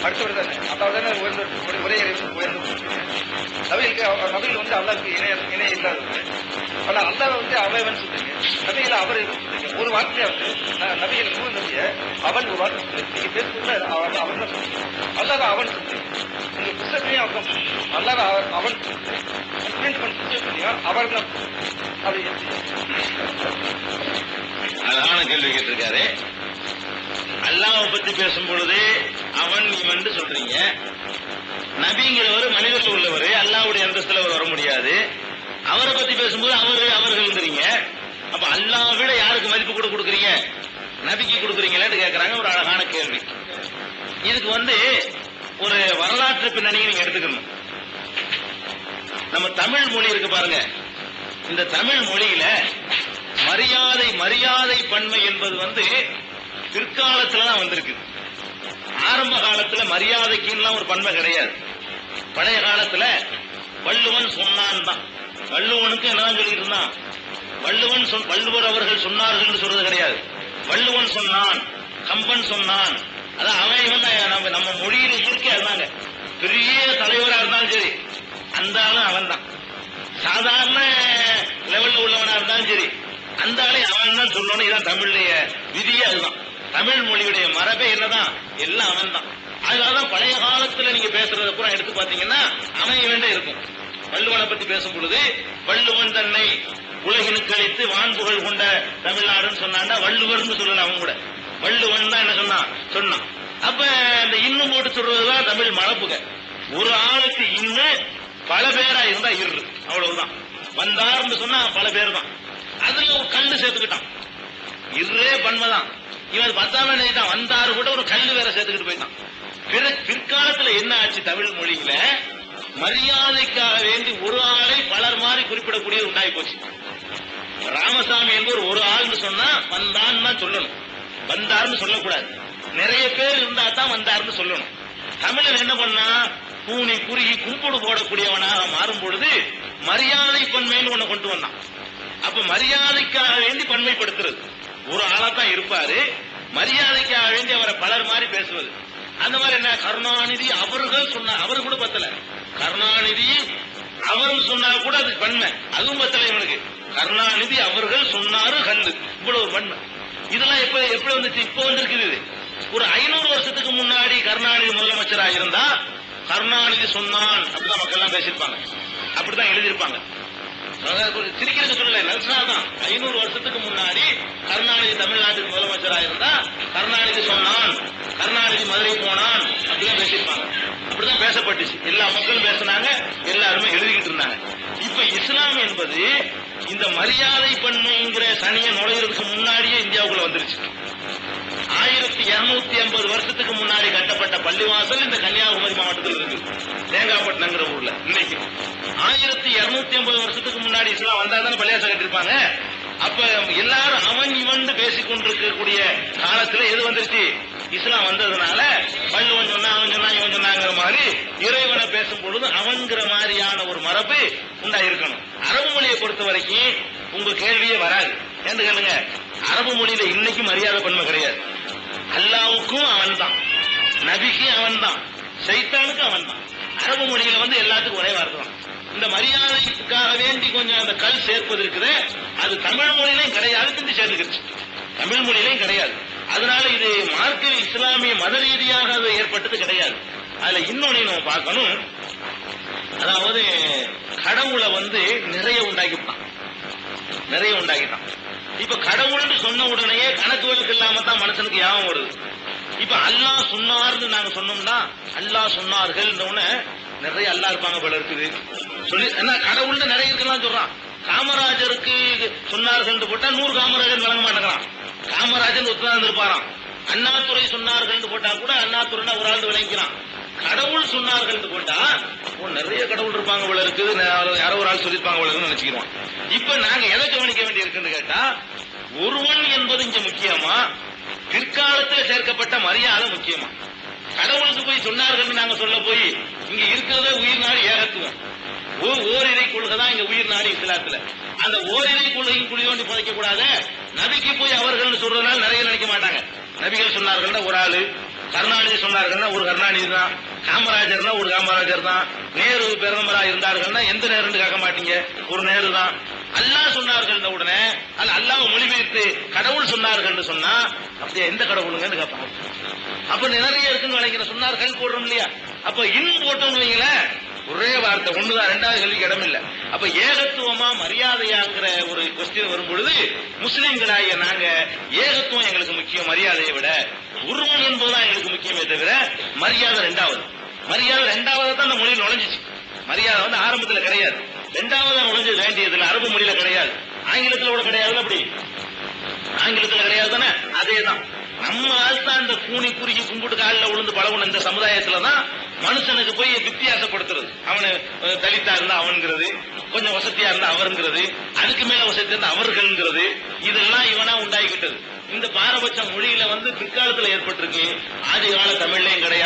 அடுத்தவர் தானே, அல்லாஹ் தானே உயர்ந்த ஒரே உயர்ந்த நபிகள் வந்து அல்லாஹ்க்கு இணை இல்லாதவங்க. ஆனா அல்லாஹ் வந்து அவன் சொல்றீங்க, நபிகளை அவர் சொல்றீங்க. ஒரு வார்த்தையா வந்து நபிகள் நூறு நபிய அவன் ஒரு வார்த்தை சொல்றீங்க. நீங்க பேசுறதுல அவன் தான் சொல்றீங்க, அல்லாஹ் அவன் சொல்றீங்க. நீங்க புத்தகத்தையும் அவன் அல்லாஹ் அவன் அவர் தான். அது அழகான கேள்வி கேட்டிருக்காரு. அல்லாஹ்வை பத்தி பேசும் பொழுது அவன் இவன் சொல்றீங்க. நபிங்கிறவர் மனிதர்கள் உள்ளவர், அல்லாஹ்வுடைய அந்தஸ்துல அவர் வர முடியாது. அவரை பத்தி பேசும்போது அவர்கள்ங்கிறீங்க. அப்ப அல்லாஹ்வை விட யாருக்கு மதிப்பு கொடுக்குறீங்க? நபிக்கு கொடுக்குறீங்களான்னு கேட்கறாங்க. ஒரு அழகான கேள்வி. இதுக்கு வந்து ஒரு வரலாற்று பின்னணியை நீங்க எடுத்துக்கணும். நம்ம தமிழ் மொழி இருக்கு பாருங்க, இந்த தமிழ் மொழியில மரியாதை பன்மை என்பது வந்து பிற்காலத்துலதான் வந்திருக்கு. ஆரம்ப காலத்துல மரியாதைக்குலாம் ஒரு பன்மை கிடையாது. பழைய காலத்துல வள்ளுவன் சொன்னான் தான். வள்ளுவனுக்கு என்னதான் சொல்லிட்டு இருந்தான்? வள்ளுவர் அவர்கள் சொன்னார்கள் சொல்றது கிடையாது. வள்ளுவன் சொன்னான், கம்பன் சொன்னான். அதான் அவன் இவன் நம்ம மொழியில இயற்கையா இருந்தாங்க. பெரிய தலைவரா இருந்தாலும் சரி அந்த ஆளும் அவன் தான். சாதாரண லெவல்ல உள்ளவனா இருந்தாலும் சரி அந்த ஆளை அவன் தான் சொல்லணும். இதான் தமிழுடைய விதியே. அதுதான் தமிழ் மொழியுடைய மரபே. என்னதான் எல்லாம் அவன் தான். அதனாலதான் பழைய காலத்துல நீங்க பேசுறத பூரா எடுத்து பாத்தீங்கன்னா அவன் இவன் இருக்கும். வள்ளுவனை பத்தி பேசும் பொழுது வள்ளுவன் தன்னை உலகினுக்கு அளித்து வான்புகழ் கொண்ட தமிழ்நாடுன்னு சொன்னான்னா வள்ளுவர்னு சொல்லல. அவன் கூட வள்ளுவன் தான் என்ன சொன்னான். அப்ப இந்த இன்னும் போட்டு சொல்றதுதான் தமிழ் மரபுக. ஒரு ஆளுக்கு இன்னும் பல பேரா இருந்தா அவ்வளவுதான். வந்தார்னு சொன்னா பல பேர் தான். அதுல ஒரு கல்லு சேர்த்துக்கிட்டான். இருரே பன்மைதான். இவன் 10ஆம் நினைட்டான். வந்தாரு கூட ஒரு கல்லு வேற சேர்த்துக்கிட்டு போயிட்டான். பிற்காலத்துல என்ன ஆச்சு? தமிழ் மொழியில மரியாதைக்காக வேண்டி ஒரு ஆளை பலர் மாதிரி குறிப்பிடக்கூடிய உண்டாகி போச்சு. ராமசாமி என்பவர் ஒரு ஆள்னு சொன்னா வந்தான்னு தான் சொல்லணும், வந்தார்னு சொல்லக்கூடாது. நிறைய பேர் இருந்தா தான் வந்தார்னு சொல்லணும். தமிழன் என்ன பண்ணா கூனி குறுகி கும்பிடு போடக்கூடியவனாக மாறும் பொழுது மரியாதை பன்மைன்னு ஒண்ணு கொண்டு வந்தான். அப்ப மரியாதைக்காக வேண்டி பன்மைப்படுத்துறது. ஒரு ஆளாத்தான் இருப்பாரு, மரியாதைக்காக வேண்டி அவரை பலர் மாதிரி பேசுவது. அந்த மாதிரி என்ன கருணாநிதி அவர்கள் சொன்ன, அவரு கூட பத்தல. கருணாநிதி அவரும் சொன்னா கூட அது பன்மை, அதுவும் பத்தல இவனுக்கு. கருணாநிதி அவர்கள் சொன்னாரு கல்லு, இவ்வளவு பன்மை. இதெல்லாம் எப்படி வந்துச்சு? இப்ப வந்திருக்குது. ஒரு 500 வருஷத்துக்கு முன்னாடி கருணாநிதி முதலமைச்சராக இருந்தா கருணாநிதி சொன்னான் அப்படிதான் மக்கள் எல்லாம் பேசியிருப்பாங்க, அப்படிதான் எழுதியிருப்பாங்க. சிரிக்கிறது சொல்லல, நல்சாதான். 500 வருஷத்துக்கு முன்னாடி கருணாநிதி தமிழ்நாட்டுக்கு முதலமைச்சராக இருந்தா கருணாநிதி சொன்னான், கருணாநிதி மதுரை போனான் அப்படிதான் பேசியிருப்பாங்க. அப்படிதான் பேசப்பட்டுச்சு. எல்லா மக்களும் பேசினாங்க, எல்லாருமே எழுதிக்கிட்டு இருந்தாங்க. இப்ப இஸ்லாம் என்பது இந்த மரியாதை பன்மைங்கிற சனியை நுழையிறதுக்கு முன்னாடியே இந்தியாவுக்குள்ள வந்துருச்சு. 1250 வருஷத்துக்கு முன்னாடி கட்டப்பட்ட பள்ளிவாசல் இந்த கன்னியாகுமரி மாவட்டத்தில் இருக்கு, தேங்காய்பட்டினங்கிற ஊர்ல. இன்னைக்கு 1250 வருஷத்துக்கு முன்னாடி இஸ்லாம் வந்தாதானே பள்ளிவாசல் கட்டிருப்பாங்க. அப்ப எல்லாரும் அவன் இவன் பேசிக் கொண்டிருக்கக்கூடிய காலத்துல எது வந்துருச்சு? இஸ்லாம் வந்ததுனால வள்ளுவன் சொன்னா அவன் சொன்னா இவன் சொன்னாங்கிற மாதிரி இறைவனை பேசும் பொழுது அவன்கிற மாதிரியான ஒரு மரபு உண்டாயிருக்கணும். அரபு மொழியை பொறுத்த வரைக்கும் உங்க கேள்வியே வராது. ஏன்னு கேளுங்க, அரபு மொழியில இன்னைக்கு மரியாதை பன்மை கிடையாது. அல்லாவுக்கும் அவன் தான், நபிக்கும் அவன் தான், சைத்தானுக்கும் அவன் தான். அரபு மொழியில வந்து எல்லாத்துக்கும் ஒரே வார்த்தை தான். இந்த மரியாதைக்காக வேண்டி கொஞ்சம் அந்த கல் சேர்ப்பது இருக்குது, அது தமிழ் மொழியிலையும் கிடையாது, பிந்தி சேர்ந்துக்கிடுச்சு. தமிழ் மொழியிலையும் கிடையாது. அதனால இது மார்க்க இஸ்லாமிய மத ரீதியாக அது ஏற்பட்டது கிடையாது. அதுல இன்னொன்னு நம்ம பார்க்கணும். அதாவது கடவுளை வந்து நிறைய உண்டாக்கிட்டான். இப்ப கடவுள்னு சொன்ன உடனே கணக்கு வழக்கு இல்லாம தான் மனுஷனுக்கு யாபம் வருது. இப்ப அல்லாஹ் சொன்னார்னு நாங்க சொன்னோம்னா அல்லாஹ் சொன்னார்கள் நிறைய அல்லா இருப்பாங்க போல இருக்குது சொல்லி என்ன கடவுள்னு நிறைய இருக்கலாம் சொல்றான். காமராஜருக்கு சொன்னார்கள் போட்டா 100 காமராஜர் வழங்க மாட்டேங்கிறான். காமராஜர் ஒத்துதான் இருப்பாராம். அண்ணாதுரை சொன்னார்கள் போட்டா கூட அண்ணாதுரைனா ஒரு ஆள் விளங்கிக்கிறான். கடவுள் சொன்னார்கள் போட்டா நிறைய கடவுள் இருப்பாங்க போல இருக்குது, யாரோ ஒரு ஆள் சொல்லிருப்பாங்க போல இருக்குன்னு நினைச்சுக்கிறோம். இப்ப நாங்க எதை கவனிக்க வேண்டி இருக்குன்னு கேட்டா, ஒருவன் என்பது இங்க முக்கியமா, பிற்காலத்தில் சேர்க்கப்பட்ட மரியாதை முக்கியமா? கடவுளுக்கு போய் சொன்னார்கள் நாங்க சொல்ல போய் இங்க இருக்கிறத உயிர் நாடி ஏகத்துவம், ஓரிரை கொள்கைதான் இங்க உயிர் நாடி இஸ்லாத்துல. அந்த ஓரிரை கொள்கையும் குழி தோண்டி புதைக்க கூடாது. நபிக்கு போய் அவர்கள் சொல்றதுனால நிறைய நினைக்க மாட்டாங்க. நபிகள் சொன்னார்கள் ஒரு ஆளு, கருணாநிதி சொன்னார்கள்னா ஒரு கருணாநிதி தான், காமராஜர்னா ஒரு காமராஜர் தான், நேரு பிரதமரா இருந்தார்கள்னா எந்த நேருன்னு கேட்க மாட்டீங்க, ஒரு நேரு தான். அல்லாஹ் சொன்னார்கள் உடனே அல்ல அல்லாஹ் மொழிபெயர்த்து கடவுள் சொன்னார்கள் சொன்னா அப்படியே எந்த கடவுளுங்கன்னு கேட்பாங்க. அப்ப நிறைய இருக்குன்னு நினைக்கிற சொன்னார்கள் போடுறோம் இல்லையா? அப்ப போட்டோம்னு வைங்களேன், ஒரே வார்த்தை ஒண்ணுதான், ரெண்டாவது கேள்விக்கு இடம் இல்ல. அப்ப ஏகத்துவமா மரியாதையாங்கிற ஒரு கொஸ்டின் வரும் பொழுது முஸ்லிம்களாகிய நாங்க ஏகத்துவம் எங்களுக்கு முக்கியம் மரியாதையை விட, உருவம் என்பதுதான் எங்களுக்கு முக்கியமே தவிர மரியாதை ரெண்டாவது. மரியாதை ரெண்டாவது தான் அந்த மொழியில் நுழைஞ்சிச்சு. மரியாதை வந்து ஆரம்பத்தில் கிடையாது, ரெண்டாவது நுழைஞ்சு வேண்டியதுல அரபு மொழியில கிடையாது, ஆங்கிலத்தில் கூட கிடையாது. அப்படி ஆங்கிலத்தில் கிடையாது தானே? அதேதான் நம்ம ஆள்தான் இந்த கூனி குறுகி கும்பிட்டு காலில் விழுந்து பழகுன இந்த சமுதாயத்துலதான் மனுஷனுக்கு போய் வித்தியாசப்படுத்துறது. அவனு தலித்தா இருந்தா அவன்கிறது, கொஞ்சம் வசதியா இருந்தா அவருங்கிறது, அதுக்கு மேல வசதி இருந்தா அவர்கள்ங்கிறது, இதெல்லாம் இவனா உண்டாகிக்கிட்டது. இந்த பாரபட்ச மொழியில வந்து பிற்காலத்துல ஏற்பட்டிருக்கு, ஆதி கால தமிழ்லையும் கிடையாது.